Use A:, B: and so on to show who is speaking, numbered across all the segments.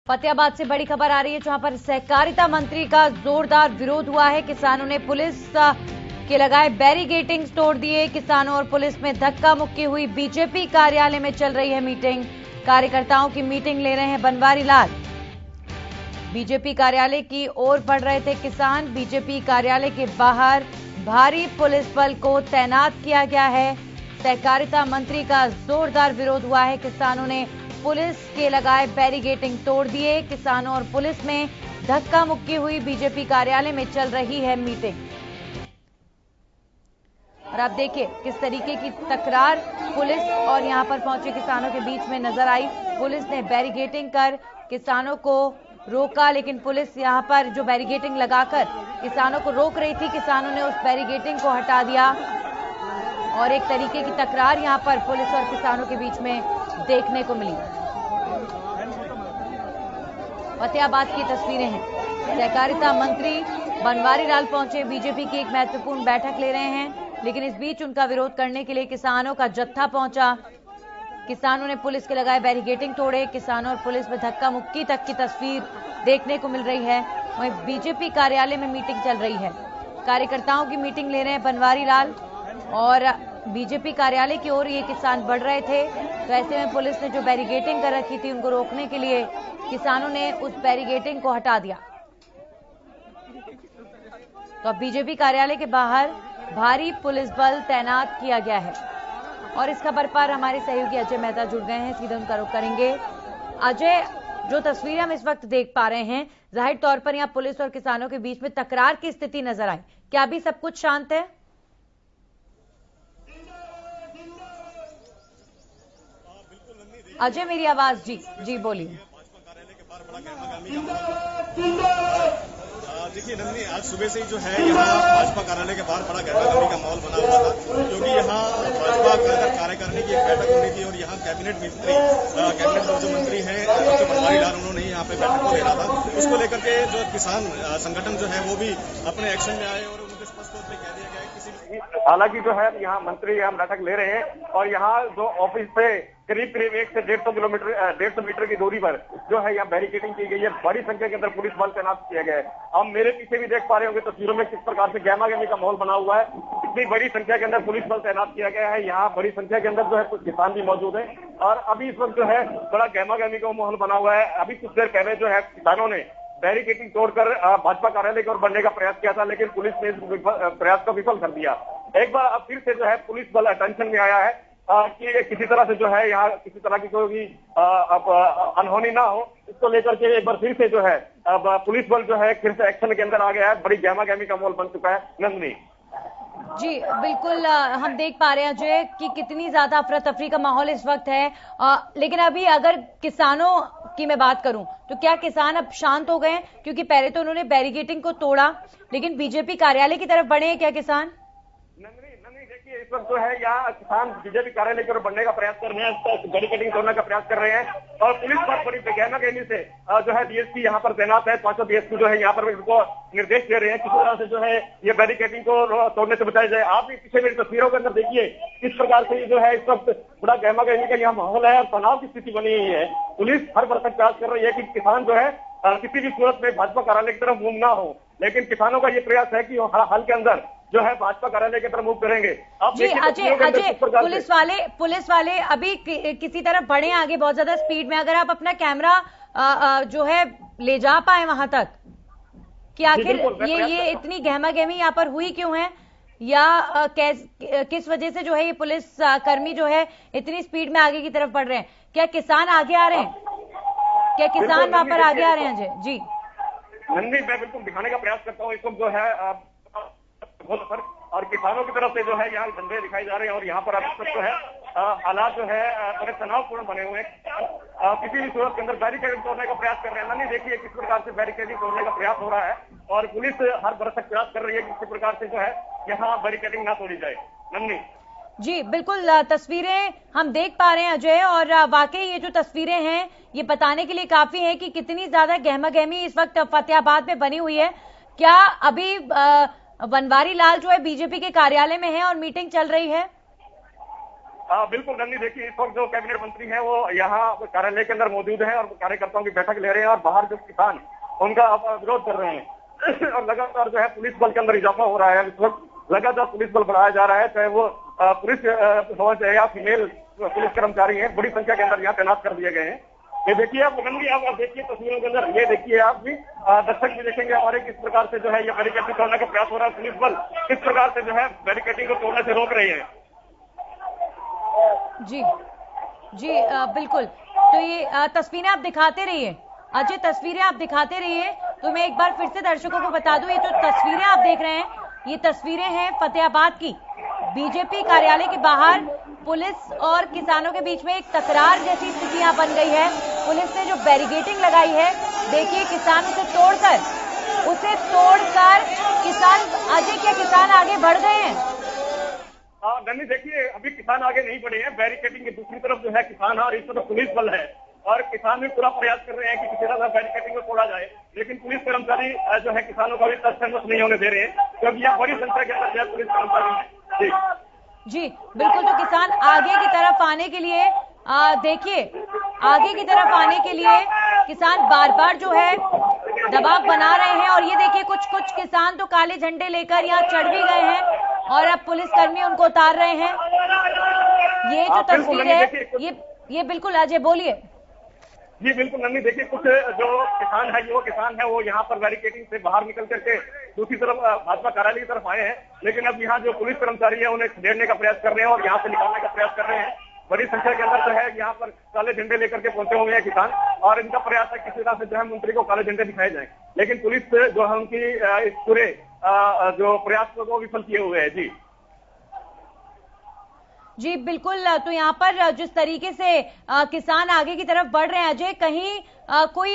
A: फतेहाबाद से बड़ी खबर आ रही है, जहां पर सहकारिता मंत्री का जोरदार विरोध हुआ है। किसानों ने पुलिस के लगाए बैरिकेडिंग तोड़ दिए। किसानों और पुलिस में धक्का मुक्की हुई। बीजेपी कार्यालय में चल रही है मीटिंग। कार्यकर्ताओं की मीटिंग ले रहे हैं बनवारी लाल। बीजेपी कार्यालय की ओर बढ़ रहे थे किसान। बीजेपी कार्यालय के बाहर भारी पुलिस बल को तैनात किया गया है। सहकारिता मंत्री का जोरदार विरोध हुआ है। किसानों ने पुलिस के लगाए बैरिकेडिंग तोड़ दिए। किसानों और पुलिस में धक्का मुक्की हुई। बीजेपी कार्यालय में चल रही है मीटिंग और आप देखिए किस तरीके की तकरार पुलिस और यहां पर पहुंचे किसानों के बीच में नजर आई। पुलिस ने बैरिकेडिंग कर किसानों को रोका, लेकिन पुलिस यहां पर जो बैरिकेडिंग लगाकर किसानों को रोक रही थी, किसानों ने उस बैरिकेडिंग को हटा दिया और एक तरीके की तकरार यहां पर पुलिस और किसानों के बीच में देखने को मिली। फतेहाबाद की तस्वीरें हैं। सहकारिता मंत्री बनवारी लाल पहुंचे, बीजेपी की एक महत्वपूर्ण बैठक ले रहे हैं, लेकिन इस बीच उनका विरोध करने के लिए किसानों का जत्था पहुंचा। किसानों ने पुलिस के लगाए बैरिकेडिंग तोड़े। किसानों और पुलिस में धक्का मुक्की तक की तस्वीर देखने को मिल रही है। वहीं बीजेपी कार्यालय में मीटिंग चल रही है। कार्यकर्ताओं की मीटिंग ले रहे हैं बनवारी लाल और बीजेपी कार्यालय की ओर ये किसान बढ़ रहे थे, तो ऐसे में पुलिस ने जो बैरिकेडिंग कर रखी थी उनको रोकने के लिए किसानों ने उस बैरिकेडिंग को हटा दिया। तो अब बीजेपी कार्यालय के बाहर भारी पुलिस बल तैनात किया गया है और इस खबर पर हमारे सहयोगी अजय मेहता जुड़ गए हैं। सीधे उनका रुख करेंगे। अजय, जो तस्वीरें हम इस वक्त देख पा रहे हैं, जाहिर तौर पर यहाँ पुलिस और किसानों के बीच में तकरार की स्थिति नजर आई। क्या अभी सब कुछ शांत है? अजय, मेरी आवाज जी बोलिए।
B: देखिए नंदनी, आज सुबह से ही जो है यहाँ भाजपा कार्यालय के बाहर बड़ा गहमागहमी का माहौल बना हुआ था, क्योंकि यहाँ भाजपा कार्यकारिणी की एक बैठक होनी थी और यहाँ कैबिनेट जो मंत्री हैं डॉक्टर बनवारी लाल, उन्होंने यहाँ पे बैठक को लेना था। उसको लेकर के जो किसान संगठन जो है वो भी अपने एक्शन में आए और उनको स्पष्ट तौर पर कह दिया गया है किसी, हालांकि जो है यहाँ मंत्री यहाँ बैठक ले रहे हैं और यहाँ जो ऑफिस से करीब 1 से 150 मीटर की दूरी पर जो है यहाँ बैरिकेडिंग की गई है। बड़ी संख्या के अंदर पुलिस बल तैनात किया गया है। हम मेरे पीछे भी देख पा रहे होंगे तस्वीरों में किस प्रकार से गहमागहमी का माहौल बना हुआ है। इतनी बड़ी संख्या के अंदर पुलिस बल तैनात किया गया है। यहाँ बड़ी संख्या के अंदर जो है कुछ किसान भी मौजूद है और अभी इस वक्त जो है बड़ा गहमागहमी का माहौल बना हुआ है। अभी कुछ देर पहले जो है किसानों ने बैरिकेडिंग तोड़कर भाजपा कार्यालय की ओर बढ़ने का प्रयास किया था, लेकिन पुलिस ने इस प्रयास को विफल कर दिया। एक बार अब फिर से जो है पुलिस बल अटेंशन में आया है कि किसी तरह से जो है यहाँ किसी तरह की कोई अब अनहोनी ना हो, इसको लेकर के एक बार फिर से जो है अब पुलिस बल जो है फिर से एक्शन के अंदर आ गया है। बड़ी गहमागहमी का माहौल बन चुका है। नंदनी
A: जी बिल्कुल, हम देख पा रहे हैं अजय कि कितनी ज्यादा अफरा तफरी का माहौल इस वक्त है। लेकिन अभी अगर किसानों की मैं बात करूं तो क्या किसान अब शांत हो गए हैं? क्योंकि पहले तो उन्होंने बैरिकेडिंग को तोड़ा, लेकिन बीजेपी कार्यालय की तरफ बढ़े हैं क्या किसान?
B: देखिए इस वक्त जो है यहाँ किसान बीजेपी कार्यालय की ओर बढ़ने का प्रयास कर रहे हैं, बैरिकेडिंग तोड़ने का प्रयास कर रहे हैं और पुलिस पर बड़ी गहमागहमी से जो है डीएसपी यहाँ पर तैनात है। 500 डीएसपी जो है यहाँ पर इनको निर्देश दे रहे हैं किस तरह से जो है ये बैरिकेडिंग को तोड़ने से बचाया जाए। आप भी पीछे मेरी तस्वीरों के अंदर देखिए किस प्रकार से जो है इस वक्त बड़ा गहमागहमी का यहाँ माहौल है और तनाव की स्थिति बनी हुई है। पुलिस हर भरसक प्रयास कर रही है कि किसान जो है किसी भी सूरत में भाजपा कार्यालय की तरफ मूव ना हो, लेकिन किसानों का ये प्रयास है कि हाल के अंदर जो है भाजपा कार्यालय की तरफ मूव करेंगे।
A: जी अजय, पुलिस वाले अभी किसी तरफ बढ़े आगे बहुत ज्यादा स्पीड में। अगर आप अपना कैमरा जो है ले जा पाए वहां तक कि आखिर ये इतनी गहमागहमी यहाँ पर हुई क्यों है, या किस वजह से जो है ये पुलिस कर्मी जो है इतनी स्पीड में आगे की तरफ बढ़ रहे हैं? क्या किसान आगे आ रहे हैं? क्या किसान वहां पर आगे आ रहे हैं अजय? जी
B: नंदी, मैं बिल्कुल दिखाने का प्रयास करता हूँ। इस वक्त जो है और किसानों की तरफ से जो है यहाँ झंडे दिखाई जा रहे हैं और यहाँ पर अब तक जो है हालात जो है बड़े तनावपूर्ण बने हुए हैं। किसी भी सूरत के अंदर बैरिकेडिंग तोड़ने का प्रयास कर रहे हैं। नंदी, देखिए किस प्रकार से बैरिकेडिंग तोड़ने का प्रयास हो रहा है और पुलिस हर भरसक प्रयास कर रही है कि किसी प्रकार से जो है यहाँ बैरिकेडिंग ना तोड़ी जाए। नंदी
A: जी बिल्कुल, तस्वीरें हम देख पा रहे हैं अजय, और वाकई ये जो तस्वीरें हैं ये बताने के लिए काफी है कि कितनी ज्यादा गहमागहमी इस वक्त फतेहाबाद में बनी हुई है। क्या अभी बनवारी लाल जो है बीजेपी के कार्यालय में है और मीटिंग चल रही है?
C: बिल्कुल नन्ही, देखिए इस वक्त जो कैबिनेट मंत्री हैं वो यहाँ कार्यालय के अंदर मौजूद हैं और कार्यकर्ताओं की बैठक ले रहे हैं और बाहर जो किसान उनका विरोध कर रहे हैं और लगातार जो है पुलिस बल के अंदर इजाफा हो रहा है। इस वक्त लगातार पुलिस बल बढ़ाया जा रहा है, चाहे वो पुलिस हो चाहे या फीमेल पुलिस कर्मचारी हैं, बड़ी संख्या के अंदर यहाँ तैनात कर दिए गए हैं। ये देखिए आप नन्ही, आप देखिए तस्वीरों के अंदर, ये देखिए आप भी दर्शक भी देखेंगे हमारे किस प्रकार से जो है ये बैरिकेडिंग तोड़ने का प्रयास हो रहा है। पुलिस बल किस प्रकार से जो है बैरिकेडिंग को तोड़ने से रोक रही है।
A: जी जी बिल्कुल। तो ये तस्वीरें आप दिखाते रहिए अजय, तस्वीरें आप दिखाते रहिए। तो मैं एक बार फिर से दर्शकों को बता दूं, ये जो तस्वीरें आप देख रहे हैं ये तस्वीरें हैं फतेहाबाद की। बीजेपी कार्यालय के बाहर पुलिस और किसानों के बीच में एक तकरार जैसी स्थिति यहाँ बन गई है। पुलिस ने जो बैरिकेडिंग लगाई है, देखिए किसान उसे तोड़कर किसान, अजय क्या किसान आगे बढ़ गए हैं?
C: नन्ही देखिए अभी किसान आगे नहीं बढ़े हैं, बैरिकेडिंग की दूसरी तरफ जो है किसान और इस तरफ पुलिस बल है और किसान भी पूरा प्रयास कर रहे हैं कि किसी तरह बैरिकेडिंग को तोड़ा जाए, लेकिन पुलिस कर्मचारी जो है किसानों का भी तत्समस नहीं होने दे रहे हैं क्योंकि यहाँ बड़ी संख्या के अंदर पुलिस कर्मचारी है।
A: जी बिल्कुल। तो किसान आगे की तरफ आने के लिए देखिए, आगे की तरफ आने के लिए किसान बार बार जो है दबाव बना रहे हैं और ये देखिए कुछ किसान तो काले झंडे लेकर यहाँ चढ़ भी गए हैं और अब पुलिसकर्मी उनको उतार रहे हैं। ये जो तस्वीर है ये बिल्कुल, अजय बोलिए।
C: जी बिल्कुल नन्ही, देखिए कुछ जो किसान है, युवा किसान है, वो यहाँ पर बैरिकेडिंग से बाहर निकल करके दूसरी तरफ भाजपा कार्यालय की तरफ आए हैं, लेकिन अब यहाँ जो पुलिस कर्मचारी है उन्हें छेड़ने का प्रयास कर रहे हैं और यहाँ से निकालने का प्रयास कर रहे हैं। बड़ी संख्या के अंदर जो है यहाँ पर काले झंडे लेकर के पहुंचे हुए हैं किसान और इनका प्रयास है किसी तरह से जो है मंत्री को काले झंडे दिखाए जाए, लेकिन पुलिस जो है उनकी इस पूरे जो प्रयास को विफल किए हुए है। जी
A: जी बिल्कुल। तो यहाँ पर जिस तरीके से किसान आगे की तरफ बढ़ रहे हैं अजय, कहीं कोई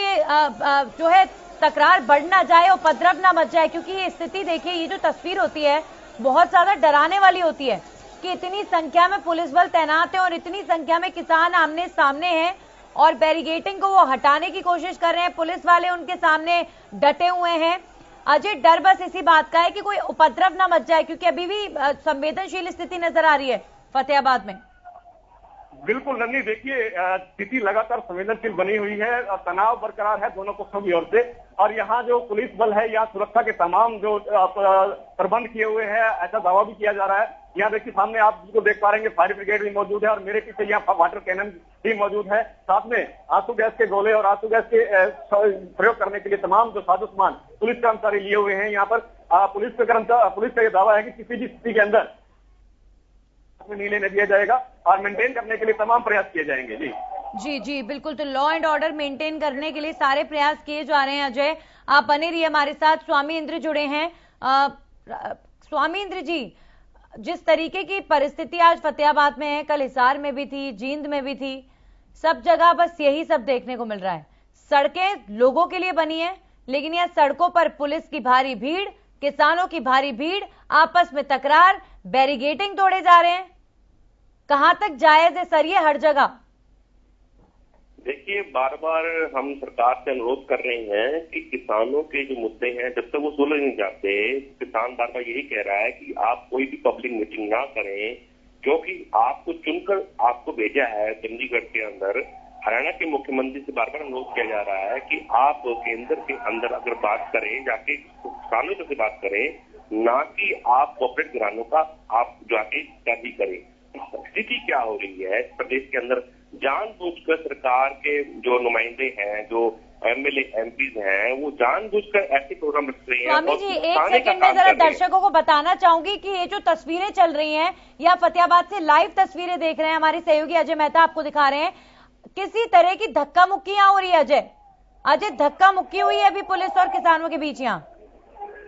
A: जो है तकरार बढ़ ना जाए, उपद्रव ना मच जाए, क्योंकि ये स्थिति देखिए, ये जो तस्वीर होती है बहुत ज्यादा डराने वाली होती है कि इतनी संख्या में पुलिस बल तैनात है और इतनी संख्या में किसान आमने सामने हैं और बैरिकेडिंग को वो हटाने की कोशिश कर रहे हैं, पुलिस वाले उनके सामने डटे हुए हैं। अजय डर बस इसी बात का है कि कोई उपद्रव ना मच जाए, क्योंकि अभी भी संवेदनशील स्थिति नजर आ रही है फतेहाबाद में।
C: बिल्कुल नन्ही, देखिए स्थिति लगातार संवेदनशील बनी हुई है और तनाव बरकरार है दोनों पक्षों की ओर से और यहाँ जो पुलिस बल है यहाँ सुरक्षा के तमाम जो प्रबंध किए हुए हैं ऐसा दावा भी किया जा रहा है। यहाँ देखिए सामने आप जिसको देख पा रहे हैं फायर ब्रिगेड भी मौजूद है और मेरे पीछे यहाँ वाटर कैनन भी मौजूद है, साथ में आंसू गैस के गोले और आंसू गैस के प्रयोग करने के लिए तमाम जो साजो सामान पुलिस कर्मचारी लिए हुए हैं। यहाँ पर पुलिस का ये दावा है कि किसी भी स्थिति के अंदर नहीं लेने दिया जाएगा और मेंटेन करने के लिए तमाम प्रयास किए जाएंगे। जी
A: जी बिल्कुल। तो लॉ एंड ऑर्डर मेंटेन करने के लिए सारे प्रयास किए जा रहे हैं। अजय आप बने रहिए हमारे साथ। स्वामी इंद्र जुड़े हैं। स्वामी इंद्र जी, जिस तरीके की परिस्थिति आज फतेहाबाद में है, कल हिसार में भी थी, जींद में भी थी, सब जगह बस यही सब देखने को मिल रहा है। सड़कें लोगों के लिए बनी है, लेकिन यह सड़कों पर पुलिस की भारी भीड़, किसानों की भारी भीड़, आपस में तकरार, बैरिकेडिंग तोड़े जा रहे हैं। कहां तक जायज है सर ये हर जगह?
D: देखिए बार बार हम सरकार से अनुरोध कर रहे हैं कि किसानों के जो मुद्दे हैं जब तक वो सुलझ नहीं जाते, किसान बार बार यही कह रहा है कि आप कोई भी पब्लिक मीटिंग ना करें, क्योंकि आपको चुनकर आपको भेजा है चंडीगढ़ के अंदर। हरियाणा के मुख्यमंत्री से बार बार अनुरोध किया जा रहा है कि आप केंद्र के अंदर अगर बात करें, जाके किसानों से बात करें, ना कि आप कॉर्पोरेट घरानों का आप जाके तैयारी करें। स्थिति क्या हो रही है प्रदेश के अंदर, जानबूझकर सरकार के जो नुमाइंदे हैं, जो एमएलए एमपीज हैं, वो जानबूझकर ऐसे प्रोग्राम रख रहे हैं।
A: स्वामी जी एक सेकंड में जरा दर्शकों को बताना चाहूंगी कि ये जो तस्वीरें चल रही हैं या फतेहाबाद से लाइव तस्वीरें देख रहे हैं, हमारे सहयोगी अजय मेहता आपको दिखा रहे हैं, किसी तरह की धक्का मुक्की यहाँ हो रही है। अजय धक्का मुक्की हुई है अभी पुलिस और किसानों के बीच यहाँ?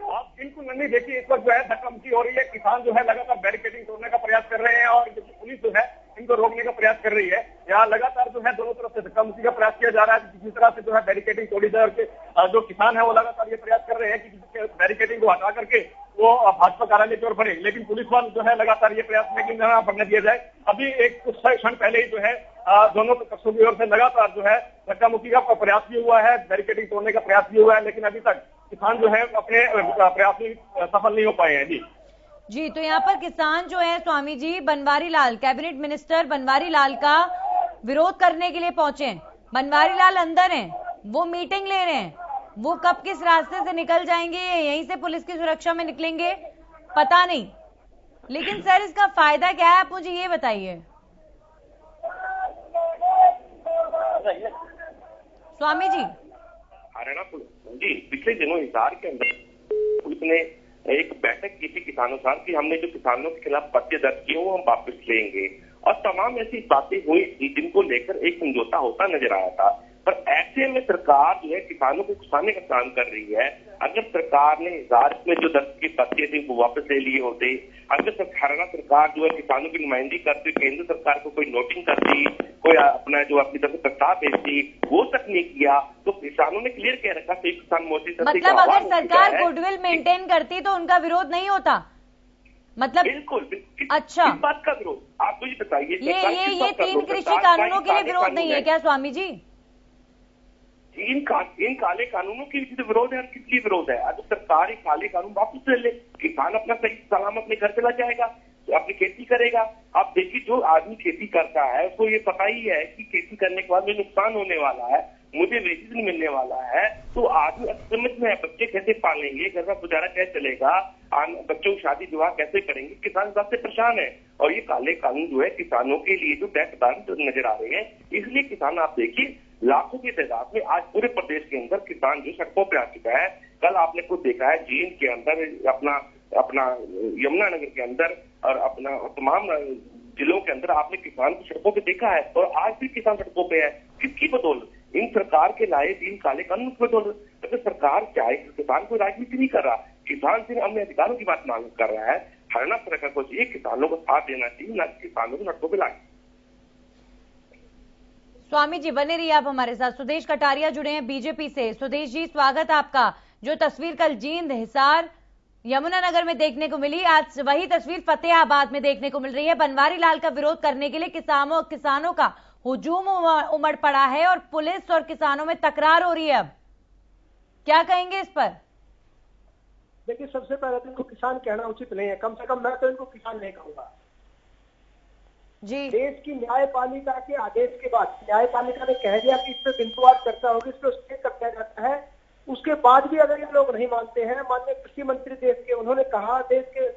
C: आप बिल्कुल नहीं, देखिए इस वक्त जो है धक्का मुक्की हो रही है। किसान जो है लगातार बैरिकेडिंग तोड़ने का प्रयास कर रहे हैं और पुलिस जो है इनको रोकने का प्रयास कर रही है। यहाँ लगातार जो है दोनों तरफ से धक्का मुक्की का प्रयास किया जा रहा है कि किसी तरह से जो है बैरिकेडिंग तोड़ी जाए और जो किसान है वो लगातार ये प्रयास कर रहे हैं कि बैरिकेडिंग को हटा करके वो भाजपा कार्यालय की ओर बढ़े, लेकिन पुलिस वाले जो है लगातार ये प्रयास में कि न बढ़ने दिया जाए। अभी एक कुछ क्षण पहले ही जो है दोनों पक्षों की ओर से लगातार जो है धक्का मुक्की का प्रयास भी हुआ है, बैरिकेडिंग तोड़ने का प्रयास भी हुआ है, लेकिन अभी तक किसान जो है अपने प्रयास में सफल नहीं हो पाए हैं।
A: जी, तो यहाँ पर किसान जो है स्वामी जी, बनवारी लाल, कैबिनेट मिनिस्टर बनवारी लाल का विरोध करने के लिए पहुंचे हैं। बनवारी लाल अंदर हैं, वो मीटिंग ले रहे हैं। वो कब किस रास्ते से निकल जाएंगे, यहीं से पुलिस की सुरक्षा में निकलेंगे, पता नहीं। लेकिन सर, इसका फायदा क्या है, आप मुझे ये बताइए। स्वामी जी,
D: हरियाणा पुलिस जी पिछले दिनों हिसार के अंदर पुलिस ने एक बैठक की थी किसानों के साथ कि हमने जो किसानों के खिलाफ पर्चे दर्ज किए वो हम वापस लेंगे, और तमाम ऐसी बातें हुई जिनको लेकर एक समझौता होता नजर आया था। पर ऐसे में सरकार जो है किसानों को उकसाने का काम कर रही है। अगर सरकार ने हिसार में जो दर्ज के पर्चे थे वो वापस ले लिए होते, अगर हरियाणा सरकार जो है किसानों की नुमाइंदगी करती, केंद्र सरकार को कोई नोटिंग करती, कोई अपना जो अपनी तरफ से प्रस्ताव भेजती, वो तक नहीं किया, तो किसानों ने क्लियर कह रखा था किसान मोर्चे।
A: मतलब अगर सरकार गुडविल मेंटेन करती तो उनका विरोध नहीं होता, मतलब
D: बिल्कुल।
A: अच्छा,
D: किस बात का विरोध आप मुझे बताइए।
A: ये 3 कृषि कानूनों के लिए विरोध नहीं है क्या स्वामी जी?
D: इन काले कानूनों के लिए विरोध है और किसकी विरोध है? अगर सरकार ये काले कानून वापस ले ले, किसान अपना सही सलामत अपने घर चला जाएगा, तो अपनी खेती करेगा। आप देखिए, जो आदमी खेती करता है उसको ये पता ही है कि खेती करने के बाद मुझे नुकसान होने वाला है, मुझे वेजेस नहीं मिलने वाला है, तो आदमी समझ में है बच्चे कैसे पालेंगे, घर का गुजारा कैसे चलेगा, बच्चों की शादी विवाह कैसे करेंगे। किसान बात से परेशान है, और ये काले कानून जो है किसानों के लिए जो टैक्स नजर आ रहे हैं, इसलिए किसान आप देखिए लाखों की तादाद में आज पूरे प्रदेश के अंदर किसान जो सड़कों पे आ चुका है। कल आपने खुद देखा है जींद के अंदर, अपना यमुनानगर के अंदर और अपना तमाम जिलों के अंदर आपने किसान को सड़कों पे देखा है, और आज भी किसान सड़कों पे है। किसकी बदौलत? इन सरकार के लाए 3 काले कानून की बदौलत। अगर सरकार चाहे किसान को राजनीति नहीं कर रहा, किसान सिर्फ अपने अधिकारों की बात मांग कर रहा है। हरियाणा सरकार को चाहिए किसानों को साथ देना चाहिए, ना किसानों को सड़कों पे लाए।
A: स्वामी जी बने रहिए आप हमारे साथ। सुदेश कटारिया जुड़े हैं बीजेपी से। सुदेश जी, स्वागत आपका। जो तस्वीर कल जींद, हिसार, यमुनानगर में देखने को मिली, आज वही तस्वीर फतेहाबाद में देखने को मिल रही है। बनवारी लाल का विरोध करने के लिए किसानों का हुजूम उमड़ पड़ा है और पुलिस और किसानों में तकरार हो रही है। अब क्या कहेंगे इस पर?
E: देखिए, सबसे पहले तो इनको किसान कहना उचित नहीं है, कम से कम मैं तो इनको किसान नहीं कहूंगा
A: जी।
E: देश की न्यायपालिका के आदेश के बाद न्यायपालिका ने कह दिया कि इस पर बिंदुवार चर्चा होगी, इस पर स्टे कर दिया जाता है। उसके बाद भी अगर ये लोग नहीं मानते हैं, माननीय कृषि मंत्री देश के, उन्होंने कहा, देश के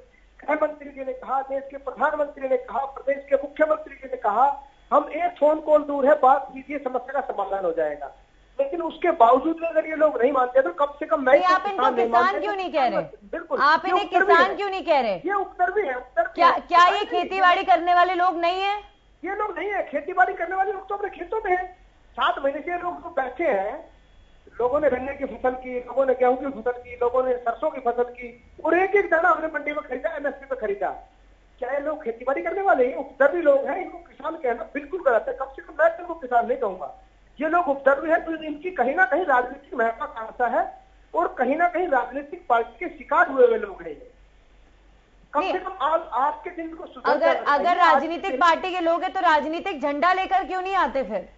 E: गृह मंत्री जी ने कहा, देश के प्रधानमंत्री ने कहा, प्रदेश के मुख्यमंत्री जी ने कहा, हम एक फोन कॉल दूर है, बात कीजिए, समस्या का समाधान हो जाएगा। लेकिन उसके बावजूद अगर ये लोग नहीं मानते तो कम से कम मैं
A: आप इनको किसान क्यों नहीं कह रहे?
E: बिल्कुल,
A: आप इन्हें किसान क्यों नहीं कह रहे?
E: ये उत्तर भी है।
A: क्या ये खेती बाड़ी करने वाले लोग नहीं है?
E: ये लोग नहीं है, खेती बाड़ी करने वाले लोग तो अपने खेतों में है। 7 महीने से लोग तो बैठे हैं। लोगों ने गन्ने की फसल की, लोगों ने गेहूं की फसल की, लोगों ने सरसों की फसल की, और एक एक दाना हमने मंडी में खरीदा, एमएसपी पे खरीदा। क्या ये लोग खेती बाड़ी करने वाले हैं? उपद्रवी लोग हैं, इनको किसान कहना बिल्कुल गलत है। कम से कम मैं इनको किसान नहीं कहूंगा। ये लोग उपद्रवी है, तो इनकी कहीं ना कहीं राजनीतिक महत्वाकांक्षा है, और कहीं ना कहीं राजनीतिक पार्टी के शिकार हुए हुए लोग हैं। कम से कम आज के दिन को
A: अगर राजनीतिक पार्टी के लोग हैं तो राजनीतिक झंडा लेकर क्यों नहीं आते फिर?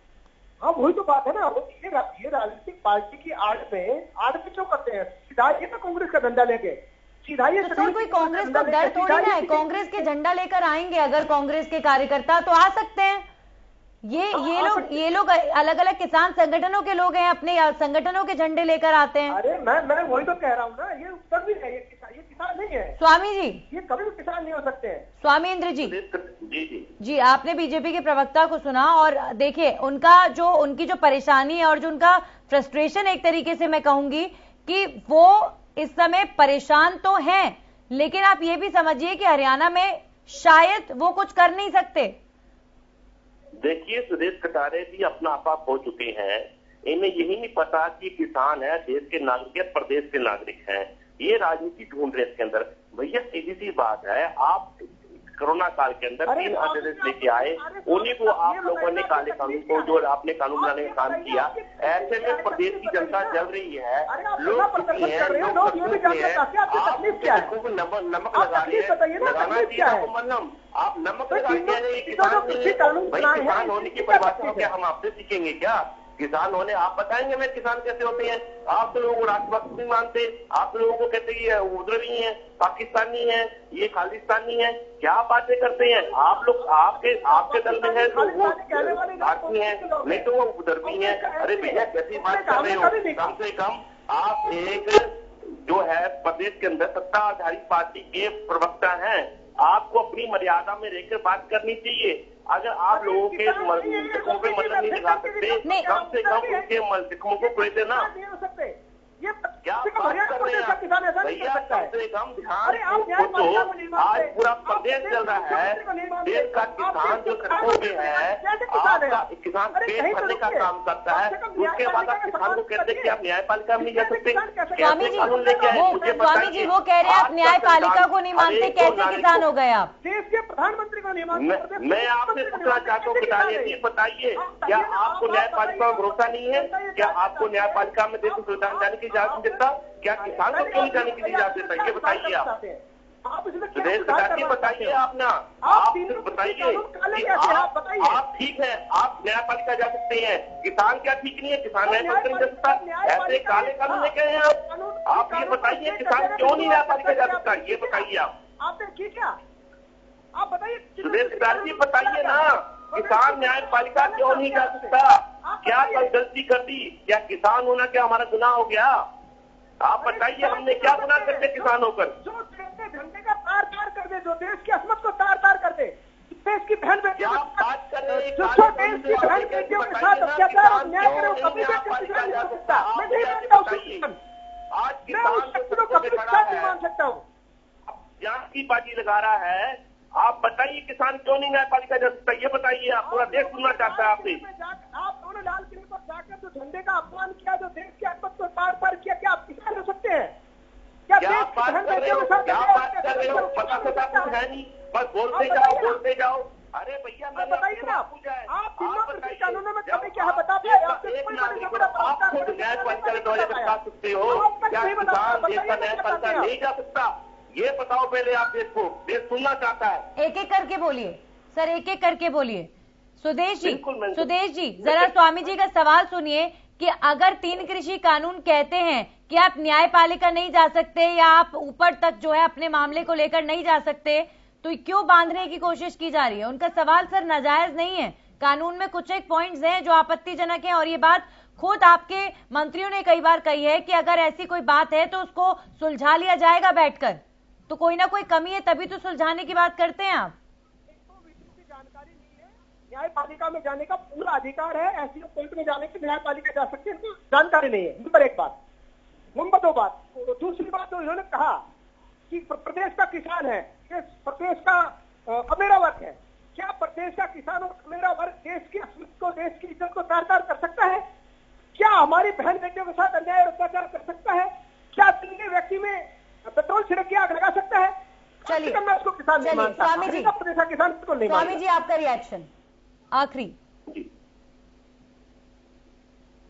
E: हाँ, वही तो बात है ना। ये राजनीतिक पार्टी की आड़ में क्यों करते हैं? सीधा ये ना कांग्रेस का झंडा लेके सीधा ये
A: तो कोई कांग्रेस को डर थोड़ी ना है। कांग्रेस के झंडा लेकर आएंगे अगर कांग्रेस के कार्यकर्ता तो आ सकते हैं। ये लोग अलग अलग किसान संगठनों के लोग हैं, अपने संगठनों के झंडे लेकर आते हैं।
E: अरे मैं वही तो कह रहा हूँ ना, ये उत्तर भी है, ये किसान नहीं है।
A: स्वामी जी,
E: ये कभी भी किसान नहीं हो सकते हैं।
A: स्वामी इंद्र जी,
D: जी
A: आपने बीजेपी के प्रवक्ता को सुना और देखिए उनकी जो परेशानी है और जो उनका फ्रस्ट्रेशन, एक तरीके से मैं कहूंगी कि वो इस समय परेशान तो हैं, लेकिन आप ये भी समझिए कि हरियाणा में शायद वो कुछ कर नहीं सकते।
D: देखिए, सुदेश कटारे भी अपना आपा खो चुके हैं। इन्हें यही नहीं पता कि किसान है, देश के नागरिक है, प्रदेश के नागरिक हैं। ये राजनीति ढूंढ रहे इसके अंदर। भैया सीधी सी बात है, आप कोरोना काल के अंदर 3 आदेश लेके आए, उन्हीं को आप लोगों ने काले कानून को, जो आपने कानून बनाने का काम किया, ऐसे में प्रदेश की जनता जल रही है, लोग दुखी हैं, लोग नमक लगा रहे हैं, लगाना चाहिए आप नमक लगा के भाई किसान होने की परिभाषा क्या हम आपसे सीखेंगे क्या? किसान होने, आप बताएंगे मैं किसान कैसे होते हैं? आप तो लोगों को राष्ट्रभक्त नहीं मानते, आप लोगों को कहते हैं ये उग्रवादी है, पाकिस्तानी है, ये खालिस्तानी है, क्या बातें करते हैं आप लोग? आपके दल में है तो वो भारतीय है, नहीं तो वो उधरवी है। अरे भैया कैसी बात कर रहे हो? कम से कम आप एक जो है प्रदेश के अंदर सत्ता आधारित पार्टी के प्रवक्ता हैं, आपको अपनी मर्यादा में रहकर बात करनी चाहिए। अगर आप लोगों के मल्टिकों पे मतलब नहीं लगा सकते, कम से कम उनके मल्टिकों को कोई देना। क्या बात कर रहे हैं भैया? कम से कम ध्यान तो आज पूरा प्रदेश चल रहा है, देश का किसान जो सड़कों पे है, आपका किसान पेट भरने का काम करता है, उसके बाद आप किसान को कहते हैं कि आप न्यायपालिका में नहीं जा सकते।
A: स्वामी जी वो कह रहे हैं आप न्यायपालिका को नहीं मानते, कैसे किसान हो गए आप?
E: देश के प्रधानमंत्री को नहीं मानते।
D: मैं आपसे पूछना चाहता हूँ बताइए, क्या आपको न्यायपालिका में भरोसा नहीं है? क्या आपको न्यायपालिका में देश को जाने की इजाजत देता? क्या किसान को क्यों जाने की इजाजत देता? ये बताइए आप। सुरेश कटारिया बताइए आप ना, आप बताइए आप ठीक है, आप न्यायपालिका जा सकते हैं, किसान क्या ठीक नहीं है? किसान न्यायपालिका नहीं जा सकता? ऐसे काले कानून लेके हैं आप ये बताइए किसान क्यों नहीं न्यायपालिका जा सकता? ये बताइए आप
E: ठीक है, आप बताइए
D: सुरेश कटारिया बताइए ना, किसान न्यायपालिका क्यों नहीं जा सकता? क्या कल गलती कर दी? क्या किसान होना क्या हमारा गुनाह हो गया? आप बताइए हमने क्या गुनाह करते किसान होकर?
E: जो झंडे का तार तार कर दे, जो देश की अस्मत को तार तार कर दे, देश की बहन बेटियों
D: बात कर रहे हैं,
E: जो देश की बहन बेटियों के साथ अत्याचार और न्याय करे, वो कभी भी नहीं जा सकता। मैं नहीं मानता हूँ,
D: आज किसान
E: नहीं मान सकता हूँ।
D: जान की बाजी लगा रहा है, आप बताइए किसान क्यों नहीं न्यायपालिका जा सकता? ये बताइए, आप पूरा देश सुनना चाहता है आपसे।
E: आप दोनों लाल किले पर जाकर जो झंडे का अपमान किया, जो देश की अस्मत को तार तार किया, क्या आप किसान हो सकते हैं?
D: क्या बात कर रहे हो? पता कुछ है नहीं, बस बोलते जाओ। अरे भैया मैं
E: बताइए ना, आप कानूनों में कभी क्या बता
D: आप खुद न्यायपालिका के दौरे बता सकते हो? क्या किसान देश का न्यायपालिका नहीं जा सकता? ये बताओ पहले आप देश को, देश सुनना चाहता है।
A: एक एक करके बोलिए सर, एक एक करके बोलिए। सुदेश जी जरा स्वामी जी का सवाल सुनिए कि अगर 3 कृषि कानून कहते हैं कि आप न्यायपालिका नहीं जा सकते या आप ऊपर तक जो है अपने मामले को लेकर नहीं जा सकते, तो क्यों बांधने की कोशिश की जा रही है? उनका सवाल सर नाजायज नहीं है। कानून में कुछ एक पॉइंट्स हैं जो आपत्तिजनक हैं और ये बात खुद आपके मंत्रियों ने कई बार कही है कि अगर ऐसी कोई बात है तो उसको सुलझा लिया जाएगा बैठकर। तो कोई ना कोई कमी है तभी तो सुलझाने की बात करते हैं आप।
E: जानकारी नहीं है, न्यायपालिका में जाने का पूरा अधिकार है, ऐसी कोर्ट में जाने की न्यायपालिका जा सकते हैं, जानकारी नहीं है। नंबर 1 बात। नंबर 2 बात, दूसरी बात तो इन्होंने कहा कि प्रदेश का किसान है, प्रदेश का अमेरा वर्ग है। क्या प्रदेश का किसान और अमेरा वर्ग देश की अस्मिता को, देश की इज्जत को तार तार कर सकता है? क्या हमारी बहन बेटियों के साथ अन्याय और अत्याचार कर सकता है? क्या दिल्ली व्यक्ति में पेट्रोल छिड़क के आग लगा सकता है?
A: चलिए
E: स्वामी जी, किसान को नहीं।
A: स्वामी जी आपका रिएक्शन आखिरी।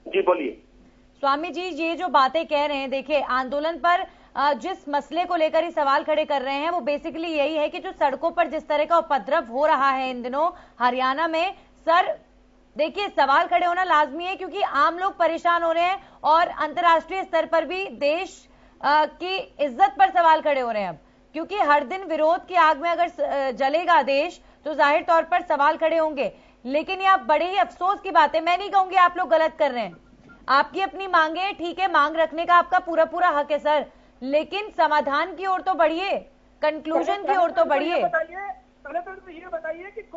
D: जी बोलिए।
A: स्वामी जी ये जो बातें कह रहे हैं, देखिए आंदोलन पर जिस मसले को लेकर ही सवाल खड़े कर रहे हैं वो बेसिकली यही है कि जो सड़कों पर जिस तरह का उपद्रव हो रहा है इन दिनों हरियाणा में, सर देखिए सवाल खड़े होना लाजमी है क्योंकि आम लोग परेशान हो रहे हैं और अंतर्राष्ट्रीय स्तर पर भी देश की इज्जत पर सवाल खड़े हो रहे हैं अब, क्योंकि हर दिन विरोध की आग में अगर जलेगा देश तो जाहिर तौर पर सवाल खड़े होंगे। लेकिन ये आप बड़े ही अफसोस की बात है, मैं नहीं कहूंगी आप लोग गलत कर रहे हैं, आपकी अपनी मांगे ठीक है, मांग रखने का आपका पूरा पूरा हक है सर, लेकिन समाधान की ओर तो बढ़िए, कंक्लूजन की ओर तो बढ़िए।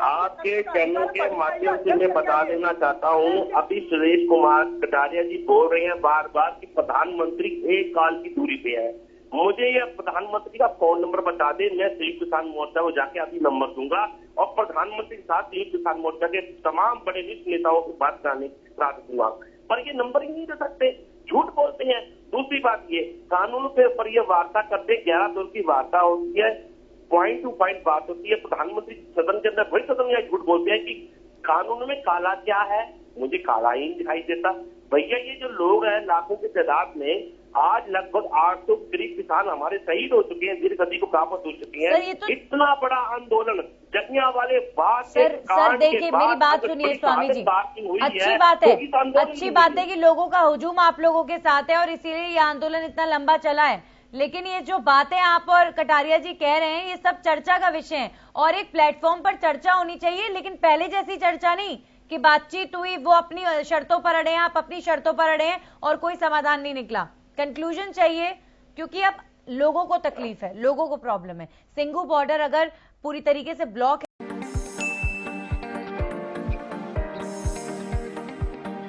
D: आपके चैनल के माध्यम से मैं बता देना चाहता हूं, अभी सुरेश कुमार कटारिया जी बोल रहे हैं बार बार कि प्रधानमंत्री 1 काल की दूरी पे है। मुझे ये प्रधानमंत्री का फोन नंबर बता दे, मैं संयुक्त किसान मोर्चा को जाके अभी नंबर दूंगा और प्रधानमंत्री के साथ संयुक्त किसान मोर्चा के तमाम बड़े नीच नेताओं को बात करा दूंगा, पर ये नंबर ही नहीं दे सकते, झूठ बोलते हैं। दूसरी बात ये, कानून के ऊपर ये वार्ता करते 11 दौर की वार्ता होती है, पॉइंट टू पॉइंट बात होती है। प्रधानमंत्री सदन के अंदर वही सदन में झूठ बोलते हैं कि कानून में काला क्या है, मुझे काला ही दिखाई देता। भैया ये जो लोग हैं लाखों की तादाद में आज लगभग 800 करीब किसान हमारे शहीद हो चुके हैं, वीर गति को प्राप्त हो चुकी हैं।
A: तो
D: इतना बड़ा आंदोलन जलियांवाले बाग के
A: सर देखिए, मेरी बात सुनिए स्वामी जी, अच्छी बात है, अच्छी बात है कि लोगों का हुजूम आप लोगों के साथ है और इसीलिए ये आंदोलन इतना लंबा चला है। लेकिन ये जो बातें आप और कटारिया जी कह रहे हैं, ये सब चर्चा का विषय है और एक प्लेटफॉर्म पर चर्चा होनी चाहिए, लेकिन पहले जैसी चर्चा नहीं कि बातचीत हुई, वो अपनी शर्तों पर अड़े हैं, आप अपनी शर्तों पर अड़े हैं और कोई समाधान नहीं निकला। कंक्लूजन चाहिए, क्योंकि अब लोगों को तकलीफ है, लोगों को प्रॉब्लम है। सिंघू बॉर्डर अगर पूरी तरीके से ब्लॉक